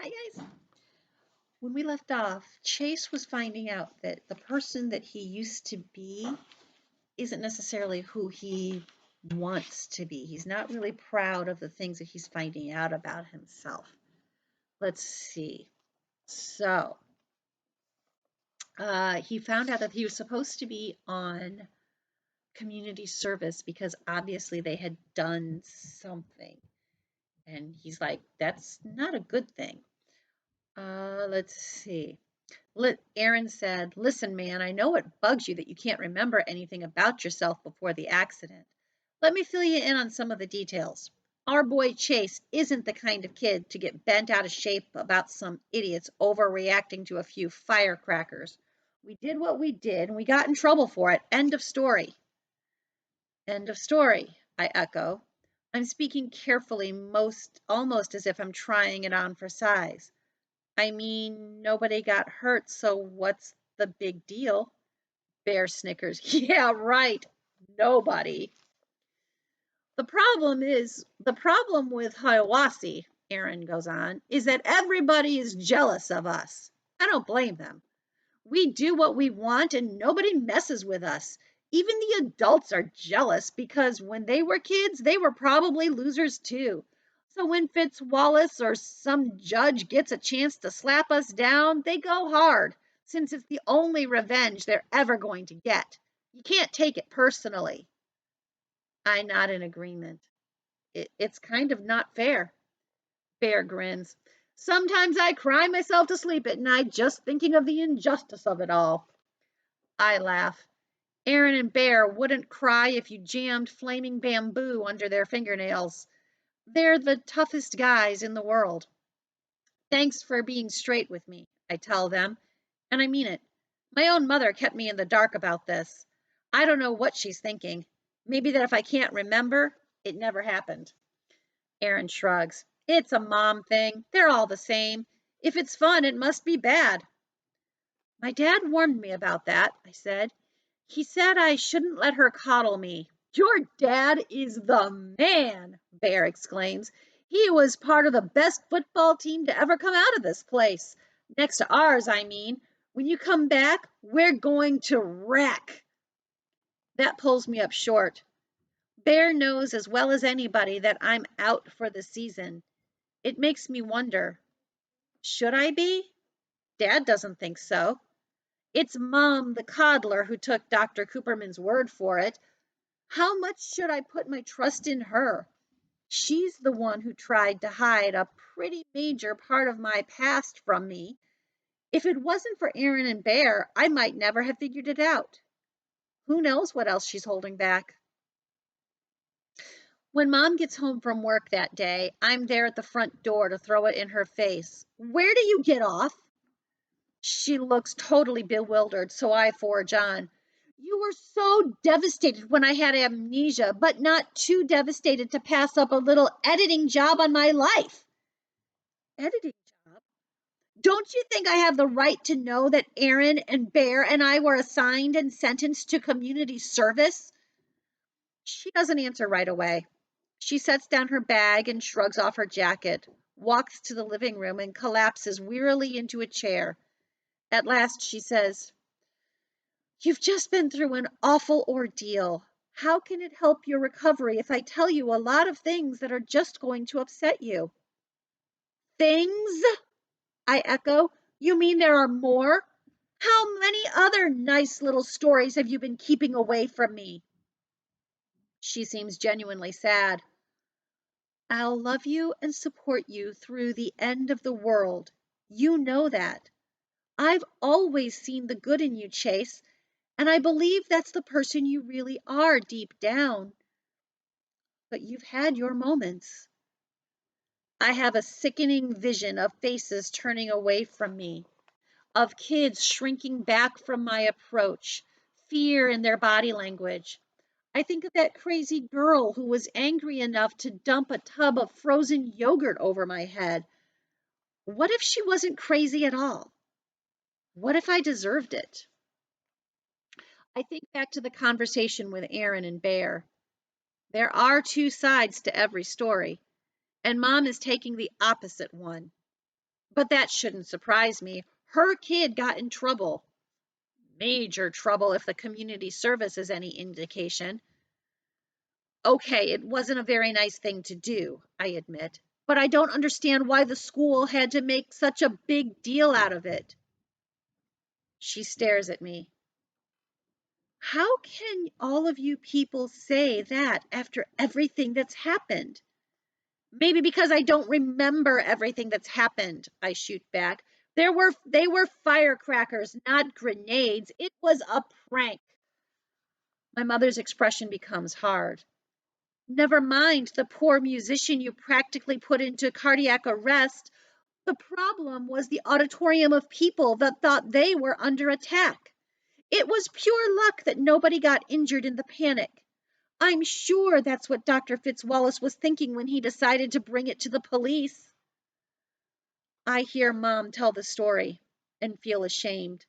Hi, guys. When we left off, Chase was finding out that the person that he used to be isn't necessarily who he wants to be. He's not really proud of the things that he's finding out about himself. Let's see. So, he found out that he was supposed to be on community service because obviously they had done something. And he's like, that's not a good thing. Let's see. Aaron said, "Listen, man, I know it bugs you that you can't remember anything about yourself before the accident. Let me fill you in on some of the details. Our boy Chase isn't the kind of kid to get bent out of shape about some idiots overreacting to a few firecrackers. We did what we did and we got in trouble for it. End of story." End of story, I echo. I'm speaking carefully, almost as if I'm trying it on for size. I mean, nobody got hurt, so what's the big deal? Bear snickers. Yeah, right. Nobody. The problem with Hiawassee, Aaron goes on, is that everybody is jealous of us. I don't blame them. We do what we want and nobody messes with us. Even the adults are jealous because when they were kids, they were probably losers too. So when Fitzwallace or some judge gets a chance to slap us down, they go hard, since it's the only revenge they're ever going to get. You can't take it personally. I nod in agreement. It's kind of not fair. Bear grins. Sometimes I cry myself to sleep at night just thinking of the injustice of it all. I laugh. Aaron and Bear wouldn't cry if you jammed flaming bamboo under their fingernails. They're the toughest guys in the world. Thanks for being straight with me, I tell them, and I mean it. My own mother kept me in the dark about this. I don't know what she's thinking. Maybe that if I can't remember, it never happened. Aaron shrugs. It's a mom thing. They're all the same. If it's fun, it must be bad. My dad warned me about that, I said. He said I shouldn't let her coddle me. Your dad is the man, Bear exclaims. He was part of the best football team to ever come out of this place. Next to ours, I mean. When you come back, we're going to wreck. That pulls me up short. Bear knows as well as anybody that I'm out for the season. It makes me wonder, should I be? Dad doesn't think so. It's Mom, the coddler, who took Dr. Cooperman's word for it. How much should I put my trust in her? She's the one who tried to hide a pretty major part of my past from me. If it wasn't for Aaron and Bear, I might never have figured it out. Who knows what else she's holding back? When Mom gets home from work that day, I'm there at the front door to throw it in her face. Where do you get off? She looks totally bewildered, so I forge on. You were so devastated when I had amnesia, but not too devastated to pass up a little editing job on my life. Editing job? Don't you think I have the right to know that Aaron and Bear and I were assigned and sentenced to community service? She doesn't answer right away. She sets down her bag and shrugs off her jacket, walks to the living room, and collapses wearily into a chair. At last she says, You've just been through an awful ordeal. How can it help your recovery if I tell you a lot of things that are just going to upset you? Things? I echo. You mean there are more? How many other nice little stories have you been keeping away from me? She seems genuinely sad. I'll love you and support you through the end of the world. You know that. I've always seen the good in you, Chase, and I believe that's the person you really are deep down. But you've had your moments. I have a sickening vision of faces turning away from me, of kids shrinking back from my approach, fear in their body language. I think of that crazy girl who was angry enough to dump a tub of frozen yogurt over my head. What if she wasn't crazy at all? What if I deserved it? I think back to the conversation with Aaron and Bear. There are two sides to every story, and Mom is taking the opposite one. But that shouldn't surprise me. Her kid got in trouble. Major trouble if the community service is any indication. Okay, it wasn't a very nice thing to do, I admit, but I don't understand why the school had to make such a big deal out of it. She stares at me. How can all of you people say that after everything that's happened? Maybe because I don't remember everything that's happened, I shoot back. They were firecrackers, not grenades. It was a prank. My mother's expression becomes hard. Never mind the poor musician you practically put into cardiac arrest. The problem was the auditorium of people that thought they were under attack. It was pure luck that nobody got injured in the panic. I'm sure that's what Dr. Fitzwallace was thinking when he decided to bring it to the police. I hear Mom tell the story and feel ashamed.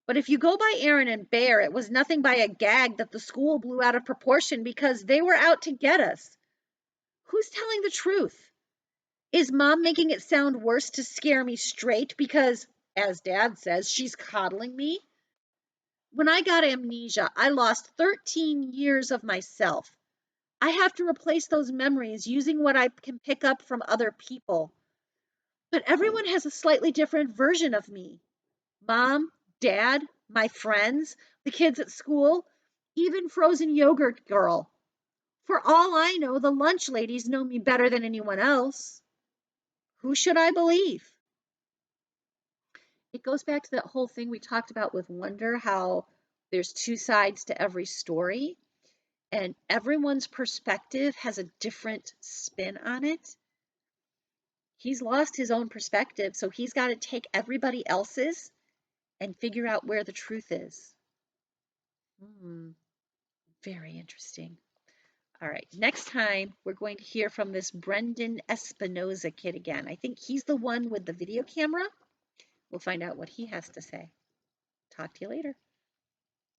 But if you go by Aaron and Bear, it was nothing by a gag that the school blew out of proportion because they were out to get us. Who's telling the truth? Is Mom making it sound worse to scare me straight because, as Dad says, she's coddling me? When I got amnesia, I lost 13 years of myself. I have to replace those memories using what I can pick up from other people. But everyone has a slightly different version of me. Mom, Dad, my friends, the kids at school, even Frozen Yogurt Girl. For all I know, the lunch ladies know me better than anyone else. Who should I believe? It goes back to that whole thing we talked about with Wonder, how there's two sides to every story, and everyone's perspective has a different spin on it. He's lost his own perspective, so he's got to take everybody else's and figure out where the truth is. Very interesting. All right, next time we're going to hear from this Brendan Espinosa kid again. I think he's the one with the video camera. We'll find out what he has to say. Talk to you later.